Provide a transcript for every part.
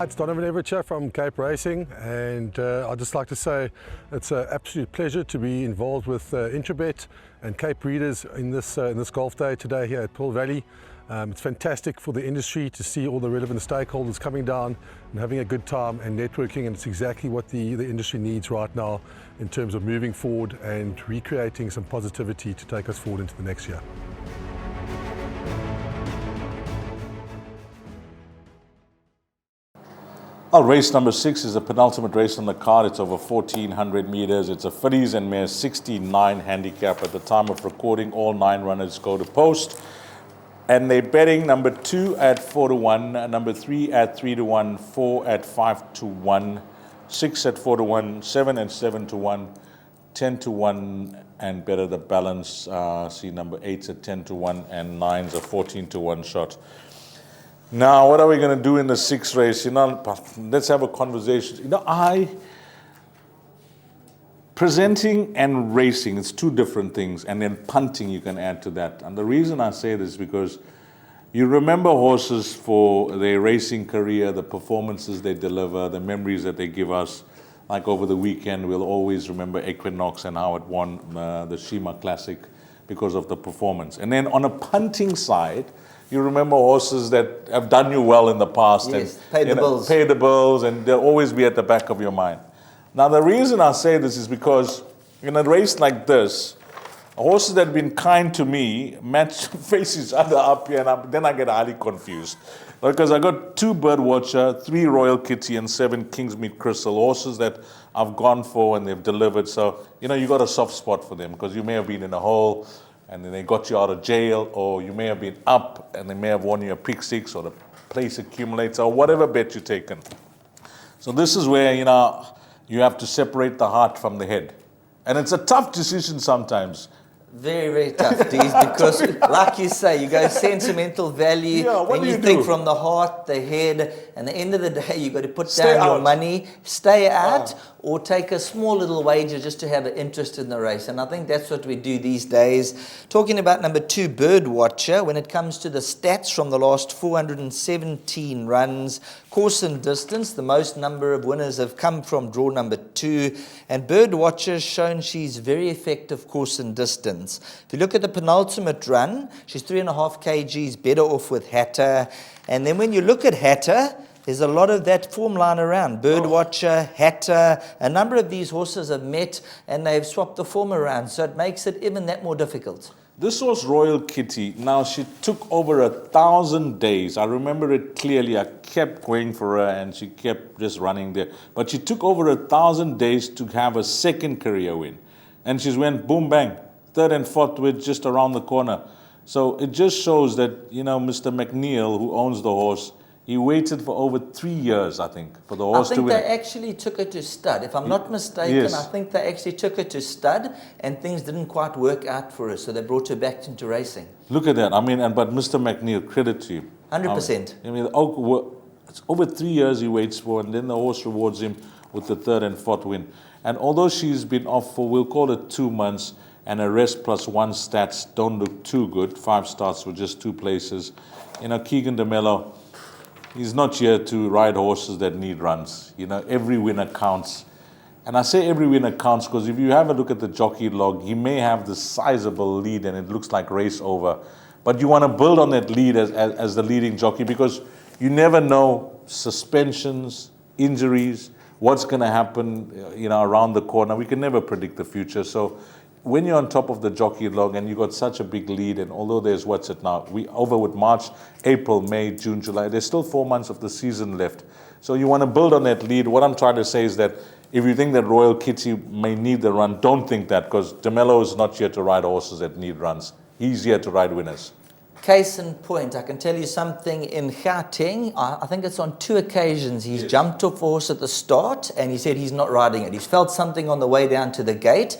It's Donovan Everett from Cape Racing, and I'd just like to say it's an absolute pleasure to be involved with Intrabet and Cape Breeders in this golf day today here at Pearl Valley. It's fantastic for the industry to see all the relevant stakeholders coming down and having a good time and networking, and it's exactly what the industry needs right now in terms of moving forward and recreating some positivity to take us forward into the next year. Well, race number 6 is the penultimate race on the card. It's over 1,400 meters. It's a fillies and mares 69 handicap. At the time of recording, all 9 runners go to post. And they're betting number 2 at 4-1, number 3 at 3-1, 4 at 5-1, 6 at 4-1, 7 at 7-1, 10-1, and better the balance. See, number 8's at 10-1, and 9's a 14-1 shot. Now, what are we going to do in the 6th race? Let's have a conversation. Presenting and racing, it's 2 different things. And then punting, you can add to that. And the reason I say this is because you remember horses for their racing career, the performances they deliver, the memories that they give us. Like over the weekend, we'll always remember Equinox and how it won the Shima Classic because of the performance. And then on a punting side, you remember horses that have done you well in the past. Yes, and pay the bills, and they'll always be at the back of your mind. Now, the reason I say this is because in a race like this, horses that have been kind to me face each other up here, and then I get highly confused. Because I got 2 Birdwatcher, 3 Royal Kitty, and 7 Kingsmead Crystal, horses that I've gone for and they've delivered. So, you got a soft spot for them because you may have been in a hole and then they got you out of jail, or you may have been up and they may have won you a pick 6 or the place accumulates or whatever bet you've taken. So this is where, you have to separate the heart from the head. And it's a tough decision sometimes. Very, very tough, Dees, because like you say, you go sentimental value, and you think from the heart, the head, and at the end of the day, you've got to put down your money, stay out, or take a small little wager just to have an interest in the race. And I think that's what we do these days. Talking about number 2, Birdwatcher, when it comes to the stats from the last 417 runs, course and distance, the most number of winners have come from draw number 2. And Birdwatcher has shown she's very effective course and distance. If you look at the penultimate run, she's 3.5 kgs better off with Hatter. And then when you look at Hatter, there's a lot of that form line around. Birdwatcher, Hatter, a number of these horses have met and they've swapped the form around. So it makes it even that more difficult. This was Royal Kitty. Now, she took over 1,000 days. I remember it clearly. I kept going for her and she kept just running there. But she took over 1,000 days to have a 2nd career win. And she's went boom, bang, 3rd and 4th with just around the corner. So it just shows that, Mr. McNeil, who owns the horse, he waited for over 3 years, I think, for the horse to win. I think they actually took her to stud. If I'm not mistaken, yes. I think they actually took her to stud and things didn't quite work out for her, so they brought her back into racing. Look at that. But Mr. McNeil, credit to you. 100%. It's over 3 years he waits for, and then the horse rewards him with the 3rd and 4th win. And although she's been off for, we'll call it 2 months, and her rest plus 1 stats don't look too good, 5 starts with just 2 places. Keegan DeMello, he's not here to ride horses that need runs. Every winner counts. And I say every winner counts because if you have a look at the jockey log, he may have the sizable lead and it looks like race over. But you want to build on that lead as the leading jockey because you never know suspensions, injuries, what's going to happen around the corner. We can never predict the future. So when you're on top of the jockey log and you got such a big lead, and although there's we over with March, April, May, June, July, there's still 4 months of the season left. So you want to build on that lead. What I'm trying to say is that if you think that Royal Kitty may need the run, don't think that, because DeMello is not here to ride horses that need runs. He's here to ride winners. Case in point, I can tell you something in Gauteng. I think it's on 2 occasions. He's jumped off a horse at the start and he said he's not riding it. He's felt something on the way down to the gate.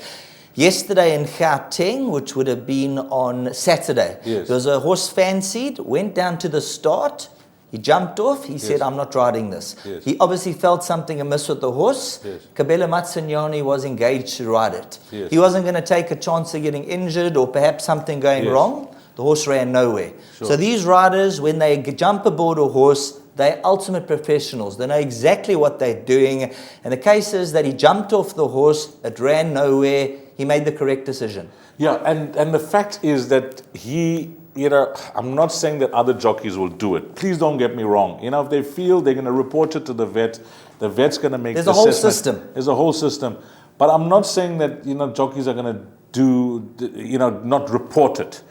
Yesterday in Gauteng, which would have been on Saturday, there was a horse fancied, went down to the start, he jumped off, he said, I'm not riding this. He obviously felt something amiss with the horse. Kabela Matsanyane was engaged to ride it. He wasn't going to take a chance of getting injured or perhaps something going wrong. The horse ran nowhere. So these riders, when they jump aboard a horse, They're ultimate professionals. They know exactly what they're doing. And the case is that he jumped off the horse, it ran nowhere, he made the correct decision. Yeah, and the fact is that he, I'm not saying that other jockeys will do it. Please don't get me wrong. If they feel they're going to report it to the vet's going to make the assessment. There's a whole system. There's a whole system. But I'm not saying that, jockeys are going to not report it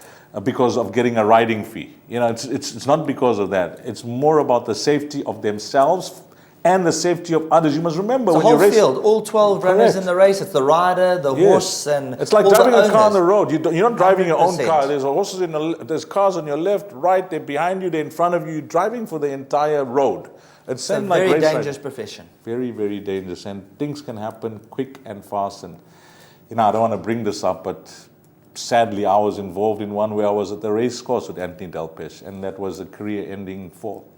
because of getting a riding fee. It's not because of that. It's more about the safety of themselves and the safety of others. You must remember when you race, the whole field, all 12 runners in the race. It's the rider, the horse, and it's like driving a car on the road. You're not driving your own car. There's horses there's cars on your left, right. They're behind you. They're in front of you. You're driving for the entire road. It's a very dangerous profession. Very, very dangerous, and things can happen quick and fast. And I don't want to bring this up, but sadly, I was involved in one where I was at the race course with Anthony Delpesh, and that was a career-ending fall.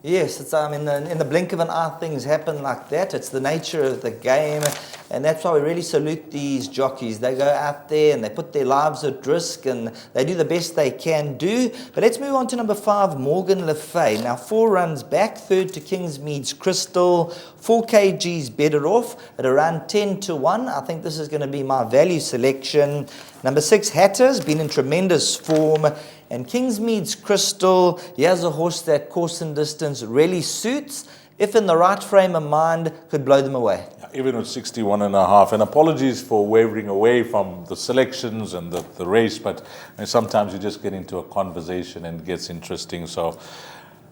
Yes, it's in the blink of an eye, things happen like that. It's the nature of the game, and that's why we really salute these jockeys. They go out there and they put their lives at risk, and they do the best they can do. But let's move on to number 5, Morgan Le Fay. Now 4 runs back, third to Kingsmead's Crystal, 4 kgs better off at around 10-1. I think this is going to be my value selection. Number 6, Hatter's been in tremendous form. And Kingsmead's Crystal, he has a horse that course and distance really suits. If in the right frame of mind, could blow them away. Even with 61.5. And apologies for wavering away from the selections and the race, but sometimes you just get into a conversation and it gets interesting. So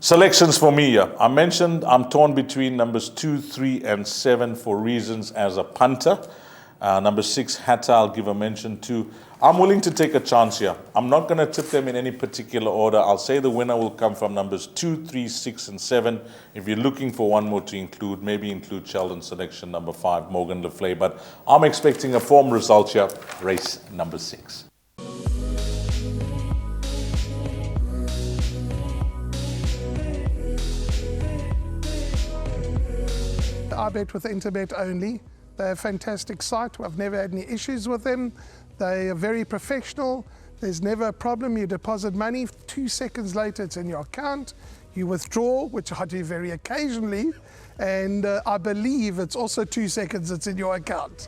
selections for me, I mentioned I'm torn between numbers 2, 3, and 7 for reasons as a punter. Number 6, Hatter, I'll give a mention to. I'm willing to take a chance here. I'm not going to tip them in any particular order. I'll say the winner will come from numbers 2, 3, 6, and 7. If you're looking for one more to include, maybe include Sheldon's selection, number 5, Morgan Le Fay. But I'm expecting a form result here, race number 6. I bet with Interbet only. They're a fantastic site. I've never had any issues with them. They are very professional. There's never a problem. You deposit money, 2 seconds later it's in your account. You withdraw, which I do very occasionally, and I believe it's also 2 seconds it's in your account.